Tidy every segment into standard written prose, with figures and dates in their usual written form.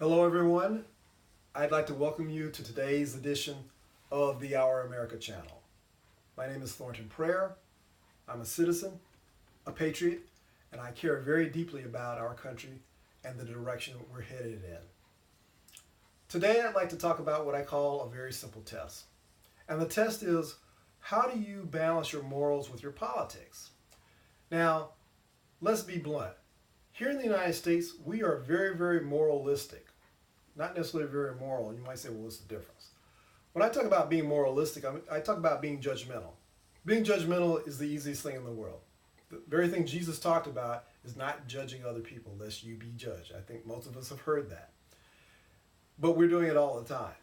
Hello, everyone. I'd like to welcome you to today's edition of the Our America channel. My name is Thornton Prayer. I'm a citizen, a patriot, and I care very deeply about our country and the direction we're headed in. Today, I'd like to talk about what I call a very simple test. And the test is, how do you balance your morals with your politics? Now, let's be blunt. Here in the United States, we are very, very moralistic. Not necessarily very moral. And you might say, well, what's the difference? When I talk about being moralistic, I talk about being judgmental. Being judgmental is the easiest thing in the world. The very thing Jesus talked about is not judging other people lest you be judged. I think most of us have heard that. But we're doing it all the time.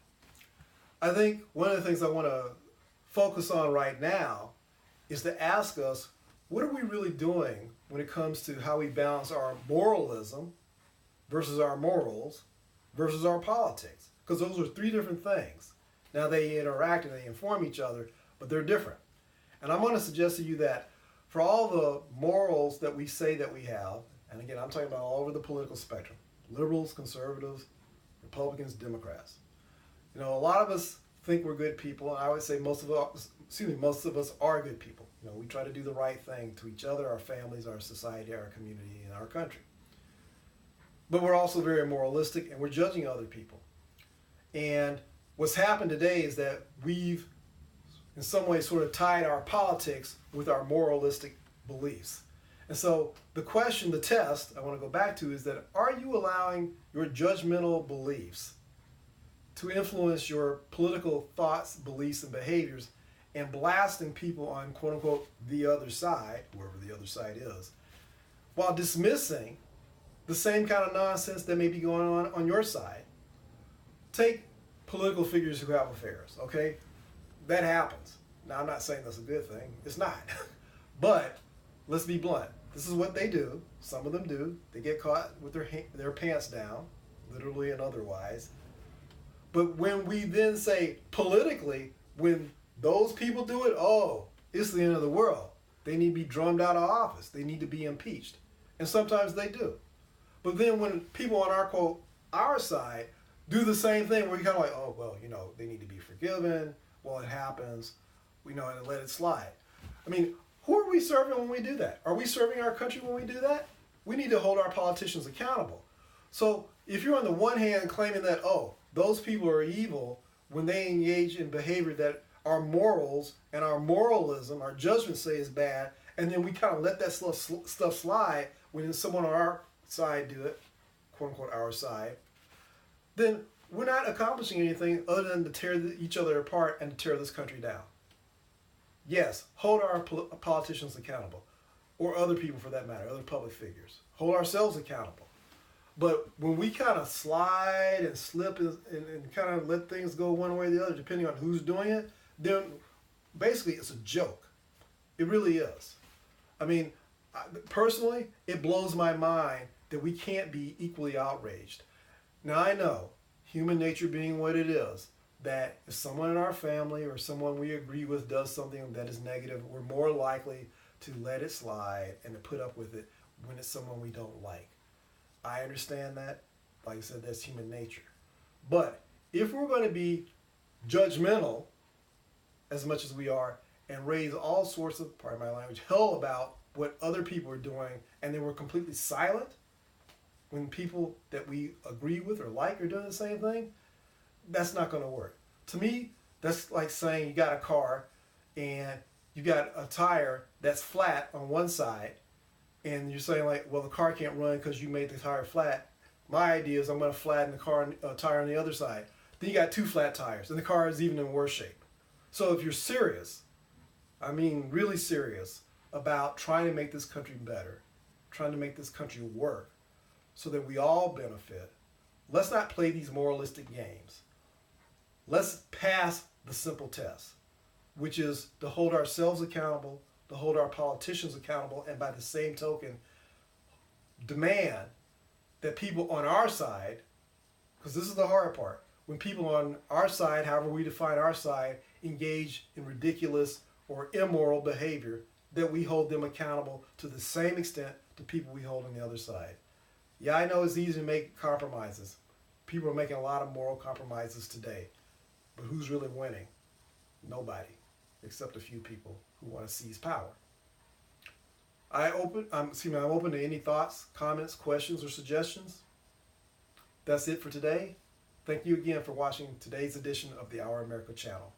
I think one of the things I want to focus on right now is to ask us, what are we really doing when it comes to how we balance our moralism versus our morals versus our politics? Because those are three different things. Now they interact and they inform each other, but they're different. And I'm going to suggest to you that for all the morals that we say that we have, and again, I'm talking about all over the political spectrum, liberals, conservatives, Republicans, Democrats. You know, a lot of us think we're good people, and I would say most of us are good people. You know, we try to do the right thing to each other, our families, our society, our community, and our country. But we're also very moralistic, and we're judging other people. And what's happened today is that we've, in some ways, sort of tied our politics with our moralistic beliefs. And so the question, the test I want to go back to is that, are you allowing your judgmental beliefs to influence your political thoughts, beliefs, and behaviors, and blasting people on, quote unquote, the other side, whoever the other side is, while dismissing the same kind of nonsense that may be going on your side? Take political figures who have affairs, okay? That happens. Now, I'm not saying that's a good thing. It's not. But let's be blunt. This is what they do. Some of them do. They get caught with their pants down, literally and otherwise. But when we then say politically, when those people do it, oh, it's the end of the world. They need to be drummed out of office. They need to be impeached. And sometimes they do. But then when people on our, quote, our side do the same thing, we're kind of like, oh, well, you know, they need to be forgiven. Well, it happens, you know, and let it slide. I mean, who are we serving when we do that? Are we serving our country when we do that? We need to hold our politicians accountable. So if you're on the one hand claiming that, oh, those people are evil when they engage in behavior that our morals and our moralism, our judgment say is bad, and then we kind of let that stuff slide when someone on our side do it, quote unquote our side, then we're not accomplishing anything other than to tear each other apart and to tear this country down. Yes, hold our politicians accountable, or other people for that matter, other public figures. Hold ourselves accountable. But when we kind of slide and slip and kind of let things go one way or the other, depending on who's doing it, then basically it's a joke. It really is. I mean, personally, it blows my mind that we can't be equally outraged. Now, I know, human nature being what it is, that if someone in our family or someone we agree with does something that is negative, we're more likely to let it slide and to put up with it when it's someone we don't like. I understand that. Like I said, that's human nature. But if we're going to be judgmental as much as we are and raise all sorts of, pardon my language, hell about what other people are doing, and then we're completely silent when people that we agree with or like are doing the same thing, that's not going to work. To me, that's like saying you got a car and you got a tire that's flat on one side, and you're saying like, well, the car can't run because you made the tire flat. My idea is I'm going to flatten the tire on the other side. Then you got two flat tires, and the car is even in worse shape. So if you're serious, I mean really serious, about trying to make this country better, trying to make this country work so that we all benefit, let's not play these moralistic games. Let's pass the simple test, which is to hold ourselves accountable, to hold our politicians accountable, and by the same token, demand that people on our side, because this is the hard part, when people on our side, however we define our side, engage in ridiculous or immoral behavior, that we hold them accountable to the same extent to people we hold on the other side. Yeah, I know it's easy to make compromises. People are making a lot of moral compromises today. But who's really winning? Nobody, except a few people who want to seize power. I'm open to any thoughts, comments, questions, or suggestions. That's it for today. Thank you again for watching today's edition of the Our America channel.